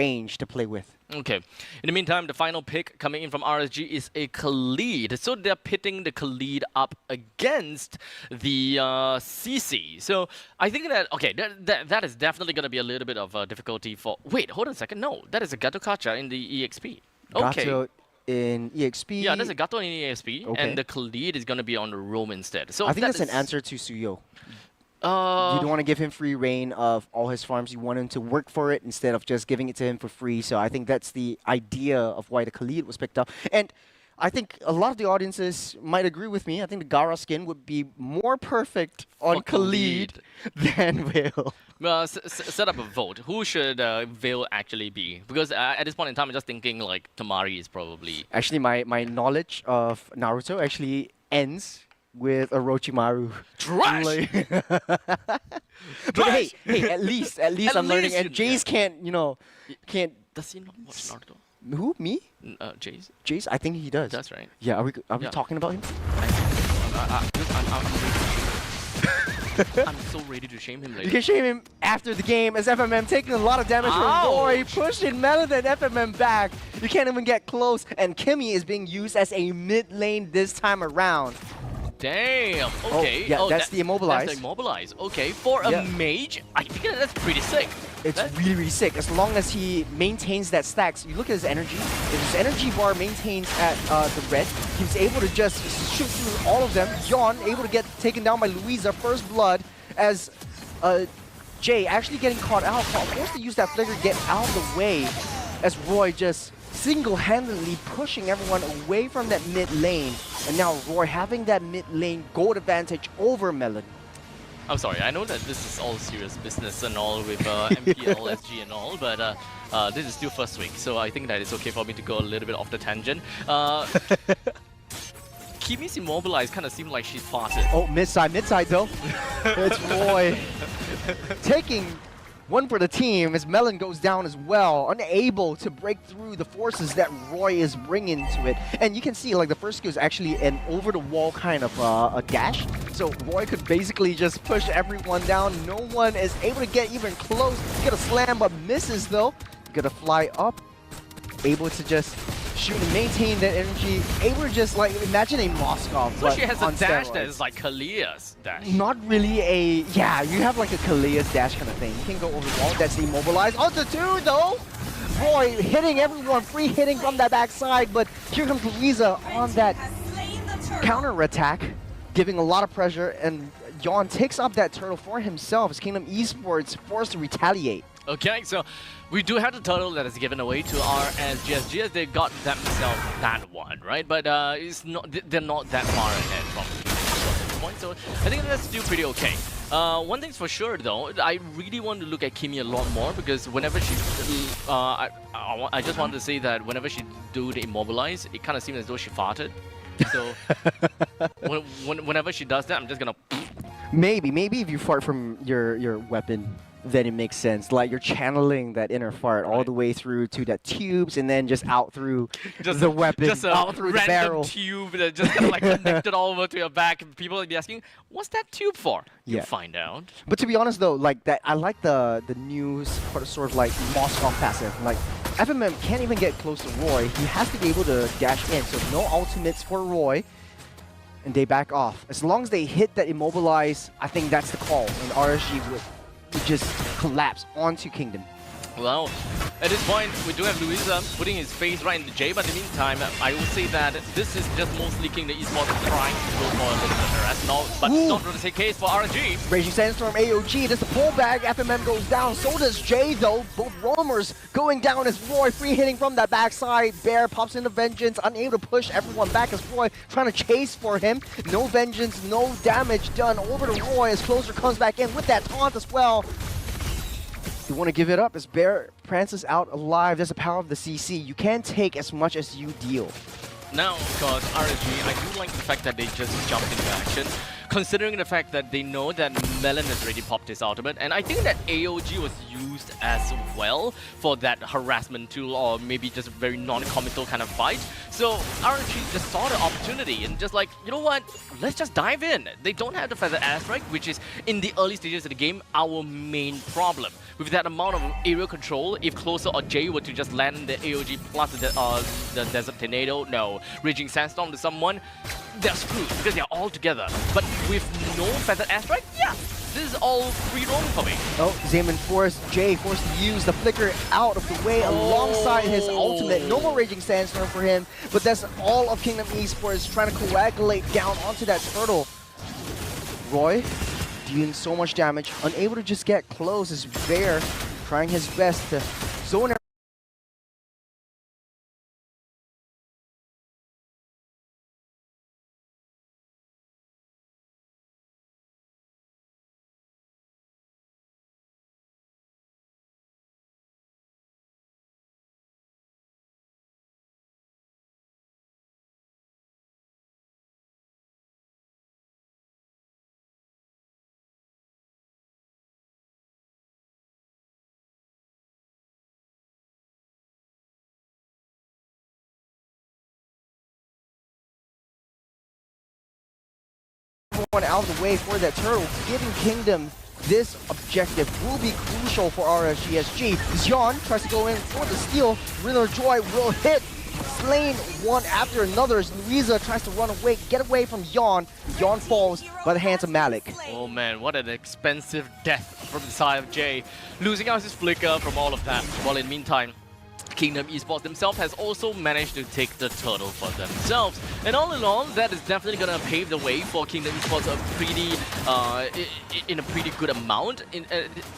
range to play with. Okay. In the meantime, the final pick coming in from RSG is a Khalid. So they're pitting the Khalid up against the CC. So I think that, okay, that is definitely going to be a little bit of difficulty for... Wait, hold on a second. No, that is a Gato Kacha in the EXP. Okay. Gato in EXP. Yeah, there's a Gato in EXP, Okay. and the Khalid is going to be on the roam instead. So I think that's an answer to Suyo. You Uh, don't want to give him free reign of all his farms. You want him to work for it instead of just giving it to him for free. So I think that's the idea of why the Khalid was picked up. And I think a lot of the audiences might agree with me. I think the Gara skin would be more perfect on For Khalid than Veil. well, set up a vote. Who should Veil actually be? Because at this point in time, I'm just thinking like Tamari is probably... Actually, my knowledge of Naruto actually ends with Orochimaru. Trash! But hey, at least I'm learning. And Jace can't, can't. Does he not watch Naruto? Who? Me? Jace? Jace? I think he does. That's right. Yeah. Are we Yeah. talking about him? I'm so ready to shame him You later. can shame him after the game as FMM taking a lot of damage from Roy, pushing Melon and FMM back. You can't even get close, and Kimmy is being used as a mid lane this time around. Damn. Okay. yeah, that's the immobilize. That's the immobilize. Okay. For a mage, I think that's pretty sick. It's really, really sick. As long as he maintains that stacks. You look at his energy. If his energy bar maintains at the red, he's able to just shoot through all of them. Yon able to get taken down by Louisa, first blood, as Jay actually getting caught out. Forced to use that flicker, get out of the way, as Roy just single-handedly pushing everyone away from that mid lane. And now Roy having that mid lane gold advantage over Melon. I'm sorry, I know that this is all serious business and all with MPL, SG and all, but this is still first week, so I think that it's okay for me to go a little bit off the tangent. Kimi's immobilized kind of seemed like she's farted. Oh, mid-side though. It's Roy taking one for the team as Melon goes down as well, unable to break through the forces that Roy is bringing to it. And you can see like the first skill is actually an over-the-wall kind of a dash. So Roy could basically just push everyone down. No one is able to get even close. Get a slam, but misses though. Gonna fly up, able to just shoot and maintain that energy. Able to just like imagine a Moskov. So she has a on dash steroids. that is like Kalia's dash. Not really a... Yeah, you have like a Kalia's dash kind of thing. You can go over the wall. That's immobilized. Onto two, though! Roy hitting everyone, free hitting from that backside, but here comes Louisa on that counter-attack, giving a lot of pressure, and Yon takes up that turtle for himself as Kingdom Esports forced to retaliate. Okay, so we do have the turtle that is given away to RSG as they got themselves that one, right? But it's not, they're not that far ahead from this point, so I think that's still pretty okay. One thing's for sure though, I really want to look at Kimmy a lot more because whenever she, I just want to say that whenever she do the immobilize, it kind of seems as though she farted. So whenever she does that, I'm just gonna. Maybe if you fart from your weapon, then it makes sense. Like you're channeling that inner fart all the way through to the tubes and then just out through the weapon, just a out through the barrel. Tube that just kind of like connected all over to your back. And people will be asking, what's that tube for? You'll find out. But to be honest though, like that, I like the new sort of like Moskov passive. Like FMM can't even get close to Roy. He has to be able to dash in. So no ultimates for Roy. And they back off. As long as they hit that immobilize, I think that's the call. And RSG would just collapse onto Kingdom. Well, at this point, we do have Louisa putting his face right in the J, but in the meantime, I will say that this is just mostly Kingdom Esports trying to go for a little bit of harass, but not really the case for RSG. Raging Sandstorm, AOG, there's the pullback, FMM goes down, so does Jay though. Both roamers going down as Roy free hitting from that backside. Bear pops into Vengeance, unable to push everyone back as Roy trying to chase for him. No Vengeance, no damage done over to Roy as Closer comes back in with that taunt as well. You want to give it up as Bear prances out alive. There's the power of the CC. You can't take as much as you deal. Now, because RSG, I do like the fact that they just jumped into action. considering the fact that they know that Melon has already popped his ultimate, and I think that AOG was used as well for that harassment tool, or maybe just a very non-committal kind of fight. So RSG just saw the opportunity and just like, you know what, let's just dive in. They don't have the Feather Airstrike, which is in the early stages of the game our main problem. With that amount of aerial control, if Closer or Jay were to just land the AOG plus the Desert Tornado, no, Raging Sandstorm to someone, they're screwed because they're all together. But with no Feather Airstrike, yeah, this is all free roam for me. Oh, Zaman Jay forced to use the flicker out of the way alongside his ultimate. No more Raging Sandstorm for him, but that's all of Kingdom Esports trying to coagulate down onto that turtle. Roy dealing so much damage, unable to just get close as Bear trying his best to zone everyone out of the way for that turtle, giving Kingdom this objective will be crucial for RSGSG. Xion tries to go in for the steal. Riddler Joy will hit. Slain one after another as Louisa tries to run away, get away from Yon. Yon falls by the hands of Malik. Oh man, what an expensive death from the side of Jay. Losing out his flicker from all of that. While in the meantime, Kingdom Esports themselves has also managed to take the turtle for themselves. And all in all, that is definitely going to pave the way for Kingdom Esports in a pretty good amount.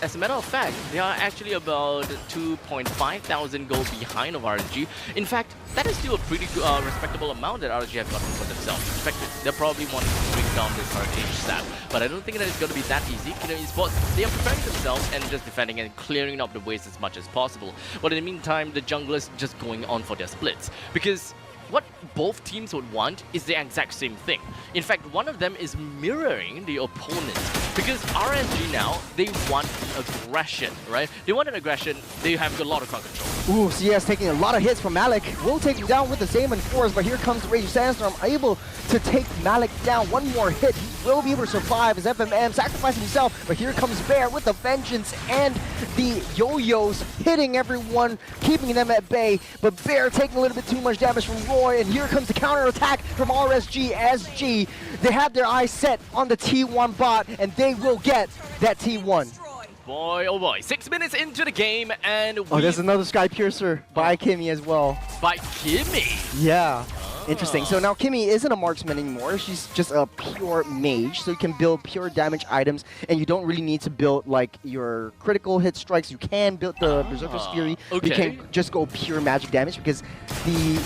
As a matter of fact, they are actually about 2,500 gold behind of RSG. In fact, that is still a pretty good, respectable amount that RSG have gotten for themselves. In fact, they're probably wanting to bring down this heritage stat. But I don't think that it's going to be that easy. Kingdom Esports, they are preparing themselves and just defending and clearing up the waste as much as possible. But in the meantime, the junglers just going on for their splits. Because what both teams would want is the exact same thing. In fact, one of them is mirroring the opponent. Because RSG now, they want aggression, right? They want an aggression, they have a lot of crowd control. Ooh, CS taking a lot of hits from Malik. Will take him down with the Zaman Force, but here comes the Raging Sandstorm, able to take Malik down. One more hit, he will be able to survive as FMM sacrificing himself, but here comes Bear with the Vengeance and the Yo-Yos hitting everyone, keeping them at bay, but Bear taking a little bit too much damage from Roy, and here comes the counter attack from RSG SG. They have their eyes set on the T1 bot, and they will get that T1. Boy, oh boy, 6 minutes into the game, and there's another Sky Piercer by Kimmy as well. By Kimmy? Yeah. Interesting. So now Kimmy isn't a marksman anymore. She's just a pure mage, so you can build pure damage items, and you don't really need to build like your critical hit strikes. You can build the Berserker's Fury. Okay. You can just go pure magic damage because the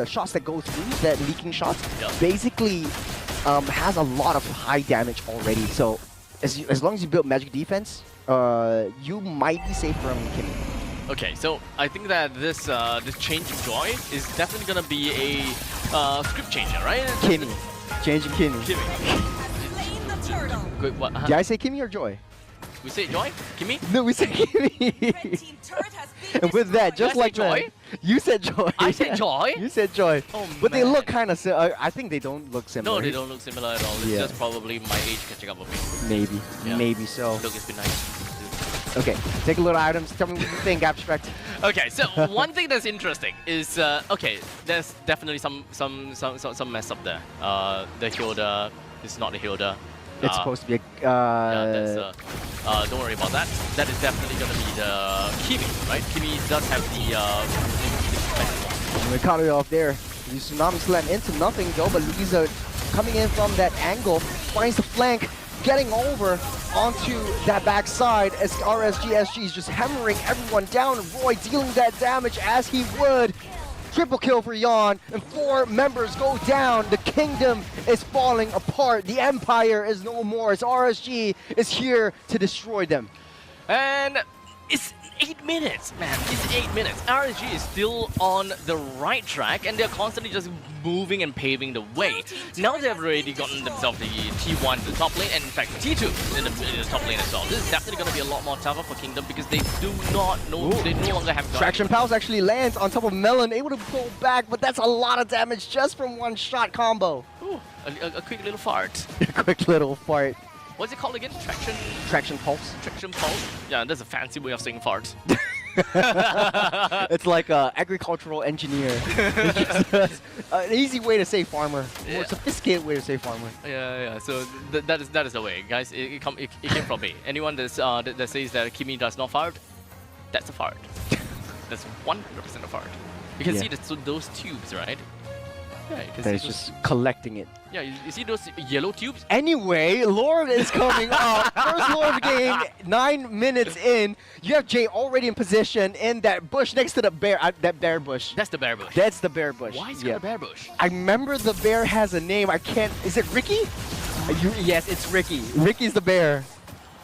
shots that go through, that leaking shots, basically has a lot of high damage already. So as long as you build magic defense, you might be safe from Kimmy. Okay, so I think that this this change of Joy is definitely gonna be a script changer, right? Kimmy. Changing Kimmy. Wait, what? Did I say Kimmy or Joy? We say Joy? Kimmy? No, we said Kimmy. And with that, just like Joy? You said Joy. I said Joy? You said Joy. Oh, but they look kind of similar. I think they don't look similar. No, they don't look similar at all. It's just probably my age catching up with me. Maybe. Yeah. Maybe so. Look, it's been nice. Okay, take a look at items. Tell me what you think, Abstract. Okay, so one thing that's interesting is okay, there's definitely some mess up there. The Hilda is not the Hilda. It's supposed to be a. Yeah, that's don't worry about that. That is definitely gonna be the Kimmy, right? Kimmy does have the. We caught it off there. The Tsunami Slam into nothing though, but Louisa coming in from that angle finds the flank, getting over onto that backside as RSG is just hammering everyone down. Roy dealing that damage as he would. Triple kill for Yon, and 4 members go down. The kingdom is falling apart. The empire is no more. As RSG is here to destroy them. And It's 8 minutes, man. It's 8 minutes. RSG is still on the right track, and they're constantly just moving and paving the way. Now they've already gotten themselves the T1 in the top lane, and in fact T2 in the top lane as well. This is definitely going to be a lot more tougher for Kingdom because they do not know, they no longer have Traction Pulse actually lands on top of Melon, able to pull back, but that's a lot of damage just from one shot combo. Ooh, a quick little fart. A quick little fart. What's it called again? Traction Pulse. Traction Pulse? Yeah, that's a fancy way of saying fart. It's like an agricultural engineer. An easy way to say farmer. Yeah. More sophisticated way to say farmer. Yeah. So that is the way, guys. It came from me. Anyone that says that Kimi does not fart, that's a fart. That's 100% a fart. You can see those tubes, right? Yeah, you can That see is those, just collecting it. yeah, you see those yellow tubes? Anyway, Lord is coming up. First Lord of the game, 9 minutes in. You have Jay already in position in that bush next to the bear. That bear bush. That's the bear bush. That's the bear bush. Why is it a bear bush? I remember the bear has a name. I can't. Is it Ricky? Yes, it's Ricky. Ricky's the bear.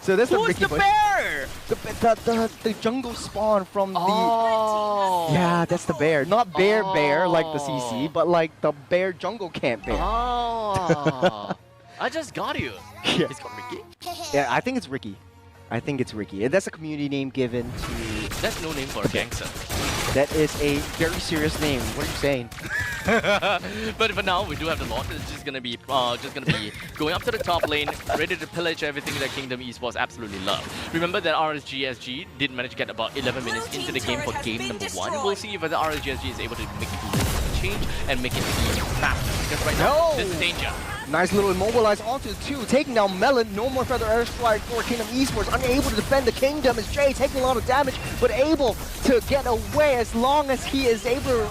So that's the Who's Ricky the bush. bear? The jungle spawn from the. Oh. Yeah, that's the bear. Not bear like the CC, but like the bear jungle camp bear. Oh. I just got you. Yeah. It's called Ricky? Yeah, I think it's Ricky. I think it's Ricky. And that's a community name given to. That's no name for a gangster. That is a very serious name. What are you saying? But for now, we do have the Lord. It's just gonna be going up to the top lane, ready to pillage everything that Kingdom Esports absolutely love. Remember that RSG did manage to get about 11 minutes into the game for game number 1. We'll see if the RSG is able to make a change and make it even faster. Because right now, there's danger. Nice little immobilize onto 2, taking down Melon. No more further airstrike for Kingdom Esports. Unable to defend the Kingdom as Jay taking a lot of damage, but able to get away as long as he is able to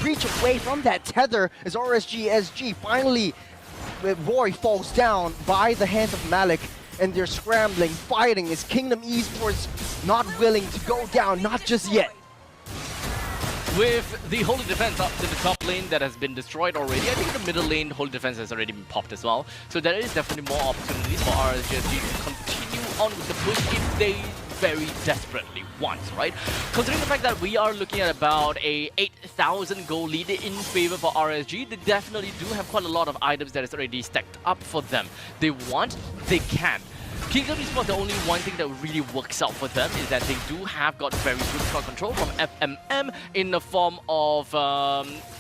reach away from that tether as RSG finally, Roy falls down by the hands of Malik, and they're scrambling, fighting as Kingdom Esports not willing to go down, not just yet. With the Holy Defense up to the top lane that has been destroyed already, I think the middle lane Holy Defense has already been popped as well. So there is definitely more opportunities for RSG to continue on with the push if they very desperately want, right? Considering the fact that we are looking at about a 8,000 goal lead in favor for RSG, they definitely do have quite a lot of items that is already stacked up for them. They want, they can. Kingdom Esports, the only one thing that really works out for them is that they do have got very good crowd control from FMM in the form of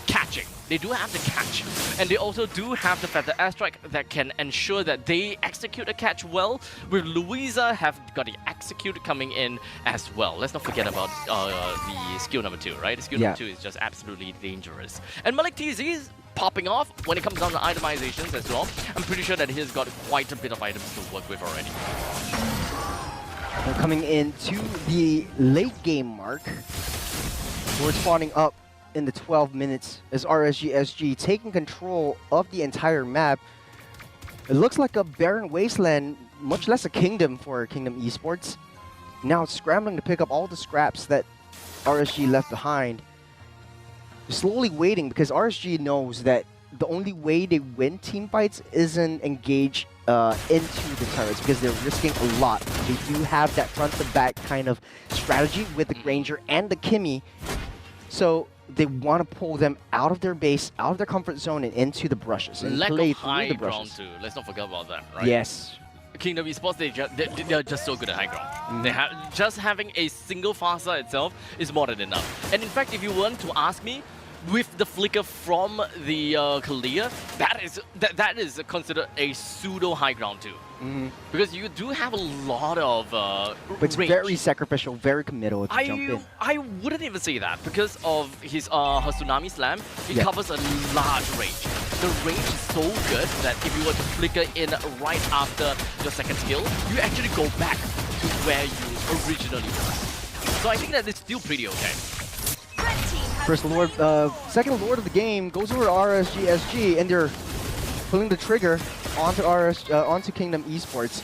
catching. They do have the catch, and they also do have the Feather Airstrike that can ensure that they execute a catch well. With Louisa have got the execute coming in as well. Let's not forget about the skill number 2, right? Skill number 2 is just absolutely dangerous. And Malik TZ is popping off when it comes down to itemizations as well. I'm pretty sure that he's got quite a bit of items to work with already. We're coming into the late game mark. We're spawning up in the 12 minutes as RSG taking control of the entire map. It looks like a barren wasteland, much less a kingdom for Kingdom Esports. Now it's scrambling to pick up all the scraps that RSG left behind. They're slowly waiting because RSG knows that the only way they win team fights isn't engage into the turrets because they're risking a lot. They do have that front to back kind of strategy with the Granger and the Kimmy. So they want to pull them out of their base, out of their comfort zone, and into the brushes. And lack play of high through the ground brushes. too. Let's not forget about that, right? Yes. Kingdom Esports, they're just so good at high ground. They have just having a single Fasa itself is more than enough. And in fact, if you want to ask me, with the flicker from the Kalia, that is considered a pseudo high ground too. Because you do have a lot of But it's range. very sacrificial, very committal to jump in. I wouldn't even say that because of his her Tsunami Slam. It covers a large range. The range is so good that if you were to flicker in right after your second skill, you actually go back to where you originally were. So I think that it's still pretty okay. First Lord, second Lord of the game goes over to RSG, and they're pulling the trigger onto Kingdom Esports.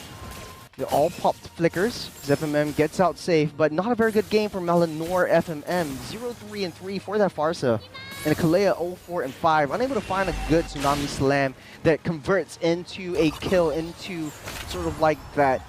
They all popped flickers. FMM gets out safe, but not a very good game for Melon nor FMM. 0-3-3 for that Farsa. And Kalea 0-4-5. Unable to find a good Tsunami Slam that converts into a kill, into sort of like that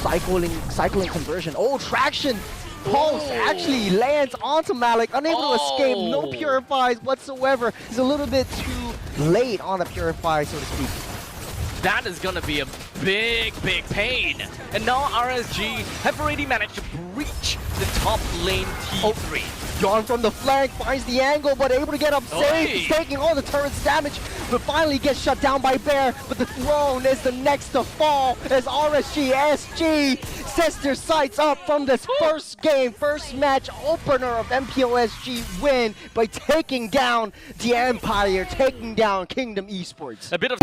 cycling conversion. Oh, traction! Pulse actually lands onto Malik, unable to escape, no purifies whatsoever. He's a little bit too late on the purify, so to speak. That is gonna be a big pain. And now RSG have already managed to breach the top lane T3. John from the flank finds the angle, but able to get up safe. He's taking all the turret's damage, but finally gets shut down by Bear. But the throne is the next to fall as RSG SG sets their sights up from this first game, first match opener of MPL SG win by taking down the Empire, taking down Kingdom Esports. A bit of